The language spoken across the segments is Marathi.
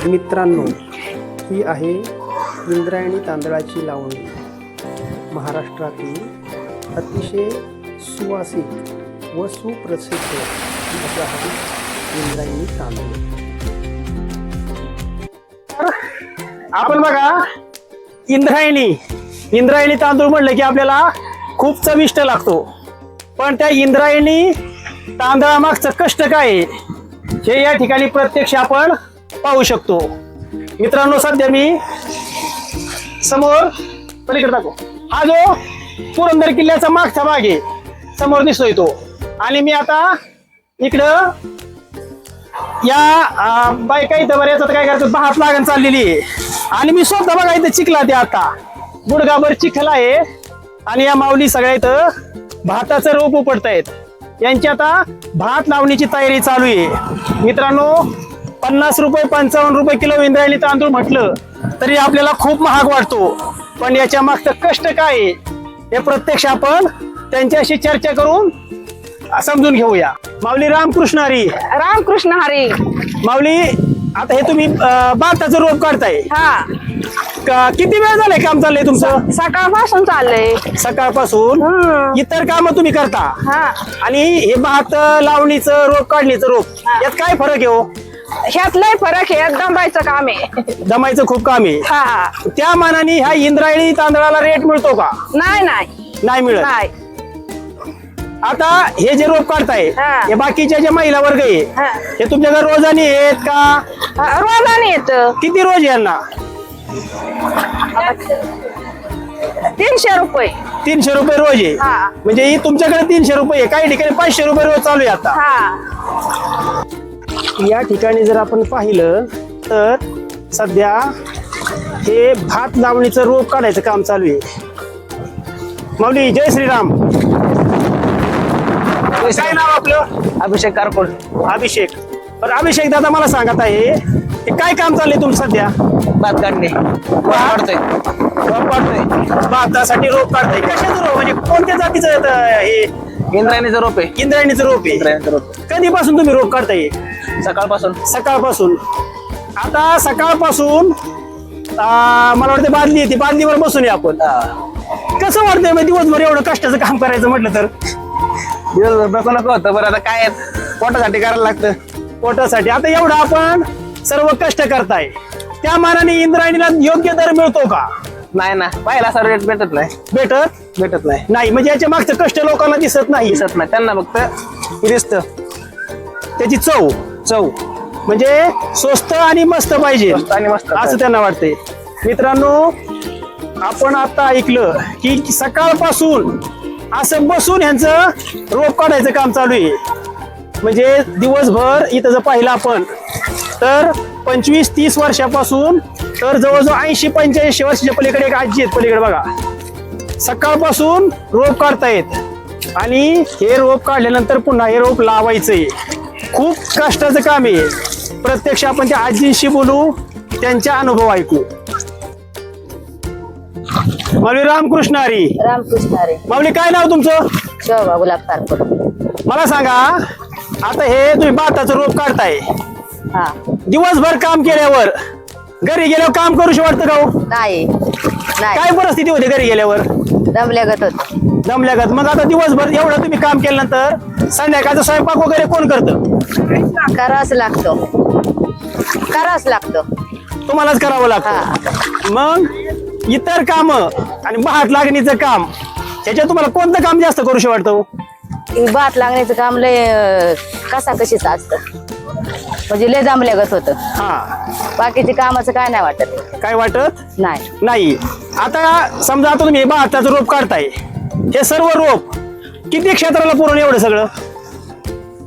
मित्रांनो, ही आहे इंद्रायणी तांदळाची लावणी. महाराष्ट्रातील अतिशय सुवासिक व सुप्रसिद्ध असा हा इंद्रायणी तांदूळ. आपण बघा, इंद्रायणी तांदूळ म्हणलं की आपल्याला खूप चविष्ट लागतो. पण त्या इंद्रायणी तांदळामागचं कष्ट काय आहे हे या ठिकाणी प्रत्यक्ष आपण पाहू शकतो. मित्रांनो, सध्या मी समोर पलीकडे दाखव, हा जो पुरंदर किल्ल्याचा मागचा भाग आहे समोर दिसतोय तो. आणि मी आता इकडं या बायका इथं बऱ्याच काय करतात, भात लागण चाललेली आहे. आणि मी स्वतः बघा इथं चिखला ते आता गुडगाभर चिखल आहे. आणि या माऊली सगळ्या इथं भाताचं रोप उपटतायत. यांची आता भात लावणीची तयारी चालू आहे. मित्रांनो, 50 रुपये 55 रुपये किलो इंद्रायणी तांदूळ म्हटलं तरी आपल्याला खूप महाग वाटतो. पण याच्या मागचं कष्ट काय आहे हे प्रत्यक्ष आपण त्यांच्याशी चर्चा करून समजून घेऊया. माऊली रामकृष्ण हरी. रामकृष्ण हरी. माऊली, आता हे तुम्ही भाताचं रोप काढताय, हा, किती वेळ झालाय काम चाललंय तुमचं? सकाळपासून चाललंय. सकाळपासून इतर काम तुम्ही करता हा, आणि हे भात लावणीचं रोप काढणीचं रोप यात काय फरक आहे हो? ह्यात लय फरक आहे. दमायचं काम आहे. दमायचं खूप काम आहे. हा, त्या मानाने ह्या इंद्रायणी तांदळाला रेट मिळतो का? नाही मिळत. नाही. आता हे जे रोप काढताय हा. हे बाकीच्या जे महिला वर्ग आहे हा. हे तुमच्याकडे रोजाने आहेत का? रोजाने येत. किती रोज यांना? 300 रुपये. 300 रुपये रोज आहे. हा. म्हणजे ही तुमच्याकडे 300 रुपये आहे, काही ठिकाणी 500 रुपये रोज चालू आहे आता. हा, या ठिकाणी जर आपण पाहिलं तर सध्या हे भात लावणीचं रोप काढायचं काम चालू आहे. माऊली, जय श्रीराम. काय नाव आपलं? अभिषेक कारकोड. अभिषेक. पण अभिषेक दादा, मला सांगत आहे हे काय काम चाललंय तुमचं सध्या? भात काढणे. काढतोय. रोप काढतोय. भातासाठी रोप काढताय. कशाचं रोप, म्हणजे कोणत्या जातीचं हे? इंद्रायणीचं रोप आहे. इंद्रायणीचं रोप आहे. इंद्रायणीचं रोप. कधीपासून तुम्ही रोप काढताय? सकाळपासून. आता सकाळपासून मला वाटतं बादली येते, बादलीवर बसून आपण. कसं वाटतंय मग दिवसभर एवढं कष्टाचं काम करायचं म्हटलं तर? दिवसभर बघू नको होतं. बरं, आता काय पोटासाठी करायला लागतं. पोटासाठी. आता एवढं आपण सर्व कष्ट करताय, त्या मानाने इंद्रायणीला योग्य दर मिळतो का? नाही ना, पाहिला असा रेट भेटत भेटत नाही. म्हणजे याच्या मागचं कष्ट लोकांना दिसत नाही. त्यांना फक्त दिसत त्याची चव म्हणजे स्वस्त आणि मस्त पाहिजे आणि मस्त असं त्यांना वाटतंय. मित्रांनो, आपण आता ऐकलं की सकाळपासून असं बसून ह्यांचं रोप काढायचं काम चालू आहे. म्हणजे दिवसभर इथं जर पाहिलं आपण तर 25-30 वर्षापासून तर जवळजवळ 80-85 वर्षाच्या पलीकडे एक आजी आहेत पलीकडे बघा. सकाळपासून रोप काढतायत आणि हे रोप काढल्यानंतर पुन्हा हे रोप लावायचंय. खूप कष्टाचं काम आहे. प्रत्यक्ष आपण त्या आजींशी बोलू, त्यांचा अनुभव ऐकू. माऊली रामकृष्ण हरी. रामकृष्ण हरी. माऊली, काय नाव तुमचं? शोभा गुलाब कारकोड. मला सांगा, आता हे तुम्ही भाताचं रोप काढताय, हा, दिवसभर काम केल्यावर घरी गेल्यावर काम करूशी वाटतं का हो? नाही काय परिस्थिती होते घरी गेल्यावर? दमल्यागत होत. दमल्यागत. मग आता दिवसभर एवढं तुम्ही काम केल्यानंतर संध्याकाळचा स्वयंपाक वगैरे कोण करतं? करावंच लागतं. तुम्हालाच करावं लागतं. मग इतर काम आणि भात लागणीचं काम ह्याच्यात तुम्हाला कोणतं काम जास्त करूशी वाटतं? भात लागण्याचं काम लय कशीच असतं. म्हणजे लय दमल्यागत होत. बाकीच्या कामाचं काय नाही वाटत. काय वाटत नाही. आता समजा आता तुम्ही भाताचं रोप काढताय, हे सर्व रोप किती क्षेत्राला पुरण? एवढं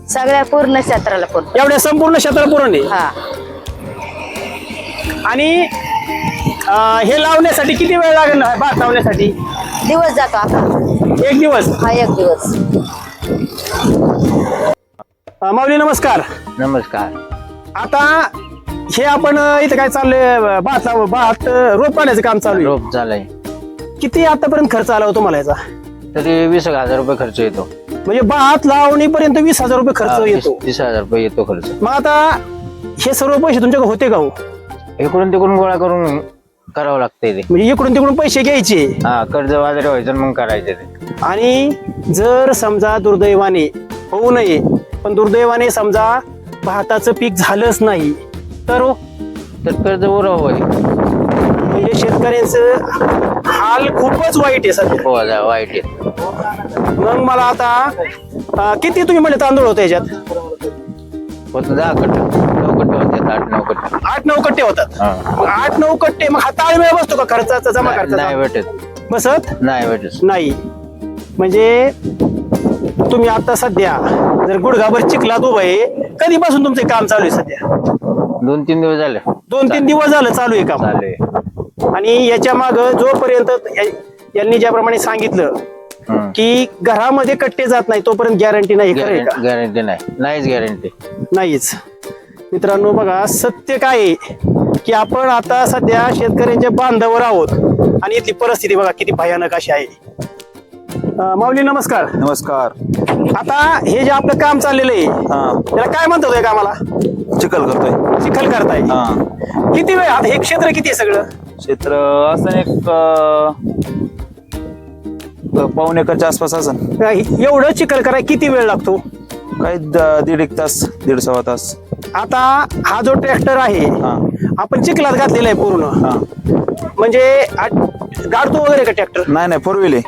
सगळ्या पूर्ण क्षेत्राला पूर्ण. एवढ्या संपूर्ण क्षेत्राला पुरण आहे. हा. आणि हे लावण्यासाठी किती वेळ लागेल? भात लावण्यासाठी दिवस जातो आपला. एक दिवस. हा, एक दिवस. माऊली, नमस्कार. नमस्कार. आता हे आपण इथं काय चाललंय, भात रोप काढण्याचं काम चालू आहे. रोप झालंय. किती आतापर्यंत खर्च आला हो तुम्हाला याचा? तरी 20,000 रुपये खर्च येतो. म्हणजे भात लावणीपर्यंत 20,000 रुपये खर्च येतो. 30,000 रुपये येतो खर्च. मग आता हे सर्व पैसे तुमच्याकडे होते का हो? इकडून तिकडून गोळा करून करावं लागतंय ते. म्हणजे इकडून तिकडून पैसे घ्यायचे हा, कर्ज वगैरे व्हायचं आणि मग करायचं ते. आणि जर समजा दुर्दैवाने होऊ नये पण दुर्दैवाने समजा भाताचं पीक झालंच नाही तर तर कर्ज उरावं म्हणजे शेतकऱ्यांचं हाल खूपच वाईट आहे सध्या. हो, वाईट आहे. मग मला आता किती तुम्ही म्हणले तांदूळ होते याच्यात? फक्त 10 कट्टे 9 कट्टे होते, 8-9 कट्टे. 8-9 कट्टे होतात. हा. मग 8-9 कट्टे मग हा ताळमेळ बसतो का खर्चाचा जमा नाही खर्चाचा? भेटत, बसत नाही भेटत. नाही. म्हणजे तुम्ही आता सध्या जर गुडघाभर चिखलात उभं आहे, कधीपासून तुमचं काम चालू आहे सध्या? 2-3 दिवस झाले. 2-3 दिवस झालं चालू आहे काम. चालू आहे. आणि याच्या माग जोपर्यंत यांनी ज्याप्रमाणे सांगितलं हम्म. की घरामध्ये कट्टे जात नाही तोपर्यंत गॅरंटी नाही. खरं आहे का? गॅरंटी नाही, नाहीच गॅरंटी. नाहीच. मित्रांनो बघा, सत्य काय आहे की आपण आता सध्या शेतकऱ्यांच्या बांधावर आहोत आणि इथली परिस्थिती बघा किती भयानक अशी आहे. माऊली नमस्कार. नमस्कार. आता हे जे आपलं काम चाललेलं आहे हा, त्याला काय म्हणतात कामाला? चिखल करतोय. चिखल करताय. हा, किती वेळ आता हे क्षेत्र किती आहे सगळं? क्षेत्र असं एक पाऊण एकरच्या आसपास असं. एवढं चिखल करायला किती वेळ लागतो? काय 1.5 तास 1.5 तास. आता हा जो ट्रॅक्टर आहे हा, आपण चिखलात घातलेला आहे पूर्ण. हा. म्हणजे गाडतो वगैरे का ट्रॅक्टर? नाही, 4 व्हील आहे.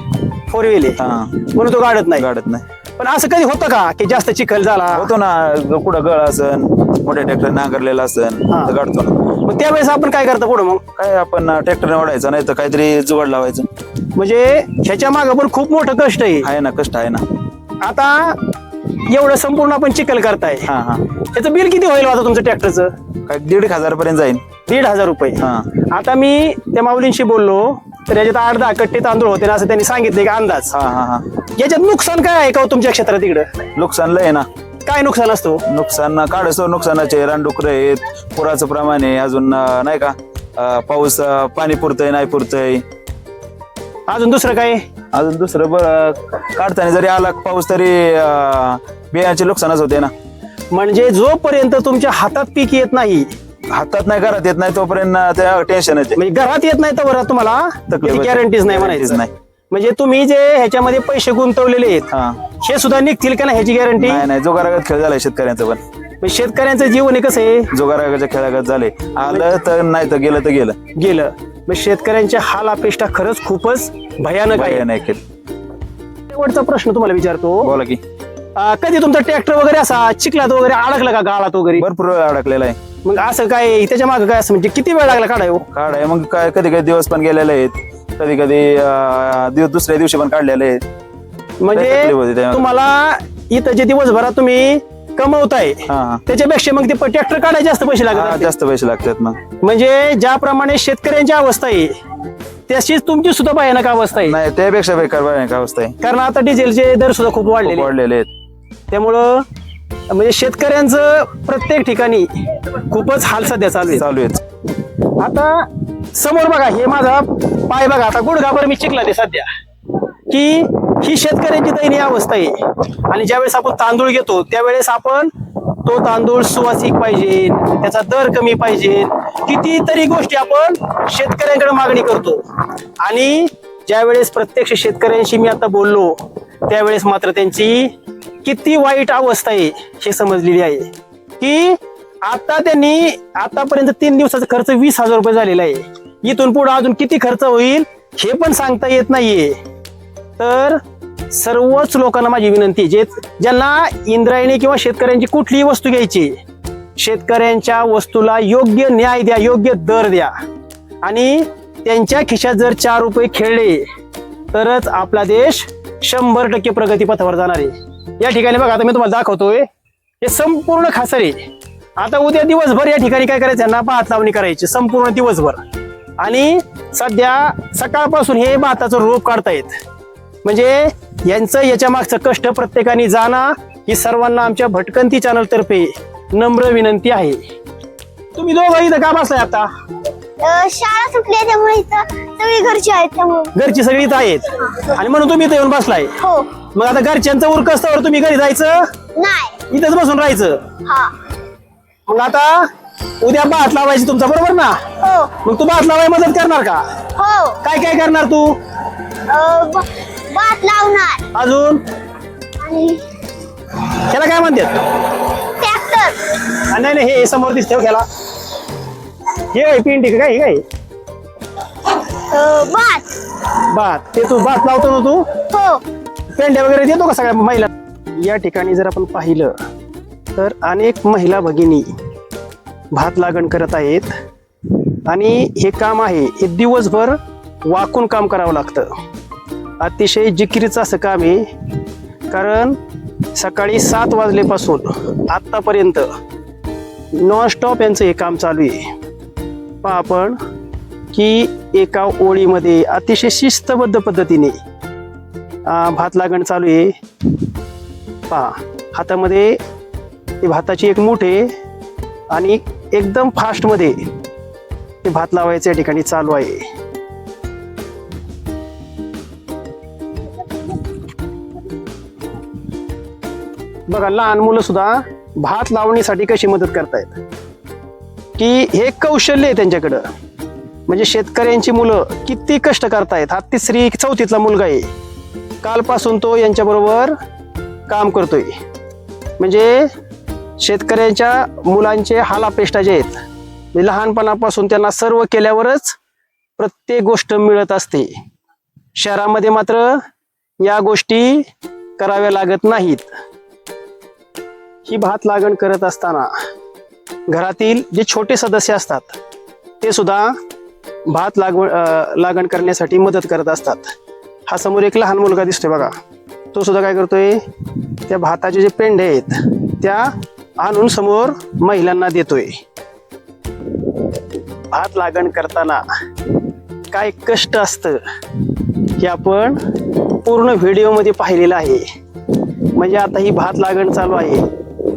4 व्हील आहे हा, म्हणून तो गाडत नाही. गाडत नाही. पण असं कधी होतं का की जास्त चिखल झाला? होतो ना, कुठं गळ असन, मोठ्या ट्रॅक्टर नांगरलेला असन हा. तर गाडतो ना. मग त्यावेळेस आपण काय करतो पुढे? मग काय आपण ट्रॅक्टरने ओढायचं, नाही तर काहीतरी जुगाड लावायचं. म्हणजे ह्याच्या मागे पण खूप मोठं कष्ट आहे ना, कष्ट आहे ना. आता एवढं संपूर्ण आपण चिखल करताय, हा, हा. त्याचं बिल किती होईल आता तुमचं ट्रॅक्टरचं? काय 1,500 पर्यंत जाईल. 1,500 रुपये. हा. आता मी त्या माऊलींशी बोललो तर याच्यात 8-10 कट्टे तांदूळ होते ना असं त्यांनी सांगितले का अंदाज. हा, हा, हा. याच्यात नुकसान काय आहे का हो तुमच्या क्षेत्रात तिकडं? नुकसान लय आहे ना. काय नुकसान असतो? नुकसान काढसो नुकसानाचे रानडुकर आहेत, पुराचं प्रमाण आहे अजून, नाही का, पाऊस पाणी पुरतय नाही पुरतय. अजून दुसरं काय? अजून दुसरं काढताना जरी आला पाऊस तरी बियाचे नुकसानच होते ना. म्हणजे जोपर्यंत तुमच्या हातात पीक येत नाही, हातात नाही, घरात येत नाही तोपर्यंत त्या टेन्शन येते. म्हणजे घरात येत नाही तर तुम्हाला तकलीफ होते. गॅरंटीज नाही Guarantees म्हणायचं. नाही. म्हणजे तुम्ही जे ह्याच्यामध्ये पैसे गुंतवलेले आहेत हा, हे सुद्धा निघतील का ना ह्याची गॅरंटी? नाही नाही, जोगारागत खेळ झालाय शेतकऱ्यांचं. पण म्हणजे शेतकऱ्यांचं जीवन हे कसं आहे? जोगारागाच्या खेळागत झाले. आलं तर नाही तर गेलं तर गेलं. गेलं. मग शेतकऱ्यांच्या हाल अपेक्षा खरंच खूपच भयानक आहे. नाही केलं. शेवटचा प्रश्न तुम्हाला विचारतो. बोला की. कधी तुमचा ट्रॅक्टर वगैरे असा चिखलात वगैरे अडकला का गाळात वगैरे? भरपूर वेळ अडकलेला आहे. मग असं काय त्याच्या मागे काय असं म्हणजे किती वेळ लागला काढाय? काढ आहे मग काय, कधी कधी दिवस पण गेलेले आहेत, कधी कधी दुसऱ्या दिवशी पण काढलेले आहेत. म्हणजे तकलीफ होती त्यामध्ये. तुम्हाला इथं जे दिवसभरात तुम्ही कमवताय हा, त्याच्यापेक्षा मग ते ट्रॅक्टर काढायला जास्त पैसे हा, लागतात. जास्त पैसे लागतात मग. म्हणजे ज्याप्रमाणे शेतकऱ्यांची अवस्था आहे तशीच तुमची सुद्धा भयानक अवस्था आहे. नाही, त्यापेक्षा बेकार भयानक अवस्था आहे. कारण आता डिझेलचे दर सुद्धा खूप खूप वाढलेले आहेत. वाढलेले आहेत. त्यामुळं म्हणजे शेतकऱ्यांचं प्रत्येक ठिकाणी खूपच हाल सध्या चालू आहे. चालू आहेत. आता समोर बघा, हे माझा पाय बघा, आता गुडघाभर मी चिखला ते सध्या, की ही शेतकऱ्यांची दयनीय अवस्था आहे. आणि ज्यावेळेस आपण तांदूळ घेतो त्यावेळेस आपण तो तांदूळ सुवासिक पाहिजे, त्याचा दर कमी पाहिजे, कितीतरी गोष्टी आपण शेतकऱ्यांकडे मागणी करतो. आणि ज्यावेळेस प्रत्यक्ष शेतकऱ्यांशी मी आता बोललो त्यावेळेस मात्र त्यांची किती वाईट अवस्था आहे हे समजलेली आहे. की आता त्यांनी आतापर्यंत 3 दिवसाचा खर्च 20,000 रुपये झालेला आहे. इथून पुढे अजून किती खर्च होईल हे पण सांगता येत नाहीये. तर सर्वच लोकांना माझी विनंती, ज्यांना इंद्रायणी किंवा शेतकऱ्यांची कुठलीही वस्तू घ्यायची, शेतकऱ्यांच्या वस्तूला योग्य न्याय द्या, योग्य दर द्या. आणि त्यांच्या खिशात जर 4 रुपये खेळले तरच आपला देश 100% प्रगतीपथावर जाणार आहे. या ठिकाणी बघा, आता मी तुम्हाला दाखवतोय, हे संपूर्ण खासर आहे. आता उद्या दिवसभर या ठिकाणी काय करायचं, यांना भात लावणी करायची संपूर्ण दिवसभर. आणि सध्या सकाळपासून हे भाताचं रोप काढतायत. म्हणजे यांचं याच्या मागचं कष्ट प्रत्येकाने जाणं ही सर्वांना आमच्या भटकंती चॅनल तर्फे नम्र विनंती आहे. तुम्ही दोघं इथं का बसलाय आता? शाळा सुटली त्यामुळे इथं सगळी घरची आहेत त्यामुळे. घरची सगळी इथं आहेत आणि म्हणून तुम्ही इथं येऊन बसलाय. हो. मग आता घरच्यांचं उरकस्तवर तुम्ही घरी जायचं, नाही. इथंच बसून राहायचं. हा. मग आता उद्या भात लावायची तुमचा, बरोबर ना? हो मग तू भात लावाय मदत करणार का? हो काय काय करणार तू? भात लावणार अजून आणि त्याला काय म्हणतात? ट्रॅक्टर नाही नाही, हे समोर दिसते खेळा. हे काय पिंडी का? काय हे काय? भात भात. ते तू भात लावतो ना तू? हो पेंड्या वगैरे देतो का सगळ्या महिला? या ठिकाणी जर आपण पाहिलं तर अनेक महिला भगिनी भात लागण करत आहेत आणि हे काम आहे हे दिवसभर वाकून काम करावं लागतं. अतिशय जिकिरीचं असं काम आहे, कारण सकाळी 7 वाजल्यापासून आत्तापर्यंत नॉनस्टॉप यांचं हे काम चालू आहे. पहा आपण की एका ओळीमध्ये अतिशय शिस्तबद्ध पद्धतीने भात लागण चालू आहे. पहा हातामध्ये ते भाताची एक मूठ आहे आणि एकदम फास्टमध्ये ते भात लावायचं या ठिकाणी चालू आहे. बघा लहान मुलं सुद्धा भात लावणीसाठी कशी मदत करतायत, की हे कौशल्य आहे त्यांच्याकडं. म्हणजे शेतकऱ्यांची मुलं किती कष्ट करतायत. हा 3री 4थीतला मुलगा आहे, कालपासून तो यांच्याबरोबर काम करतोय. म्हणजे शेतकऱ्यांच्या मुलांचे हालापेष्टा जे आहेत, म्हणजे लहानपणापासून त्यांना सर्व केल्यावरच प्रत्येक गोष्ट मिळत असते. शहरामध्ये मात्र या गोष्टी कराव्या लागत नाहीत. ही भात लागण करत असताना घरातील जे छोटे सदस्य असतात ते सुद्धा भात लागण करण्यासाठी मदत करत असतात. हा समोर एक लहान मुलगा दिसतोय बघा, तो सुद्धा काय करतोय, त्या भाताचे जे पेंढे आहेत त्या आणून समोर महिलांना देतोय. भात लागण करताना काय कष्ट असतं हे आपण पूर्ण व्हिडिओमध्ये पाहिलेलं आहे. म्हणजे आता ही भात लागण चालू आहे,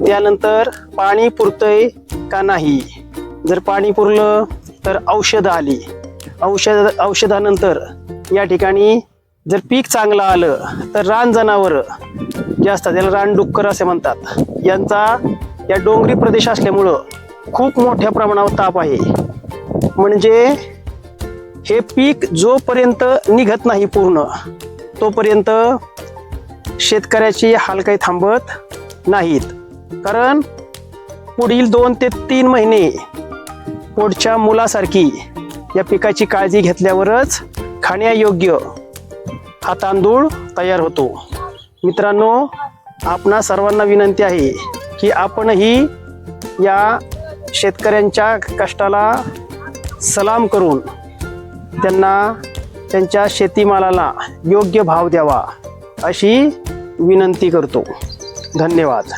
त्यानंतर पाणी पुरतंय का नाही, जर पाणी पुरलं तर औषधं आली, औषधानंतर या ठिकाणी जर पीक चांगलं आलं तर रान जनावर जे असतात त्याला रानडुक्कर असे म्हणतात, यांचा या डोंगरी प्रदेश असल्यामुळं खूप मोठ्या प्रमाणावर ताप आहे. म्हणजे हे पीक जोपर्यंत निघत नाही पूर्ण तोपर्यंत शेतकऱ्याची हाल काही थांबत नाहीत. कारण पुढील 2 ते 3 महिने पुढच्या मुलासारखी या पिकाची काळजी घेतल्यावरच खाण्यायोग्य हा तांदूळ तयार होतो. मित्रांनो, आपणा सर्वांना विनंती आहे की आपणही या शेतकऱ्यांच्या कष्टाला सलाम करून त्यांना त्यांच्या शेतीमालाला योग्य भाव द्यावा अशी विनंती करतो. धन्यवाद.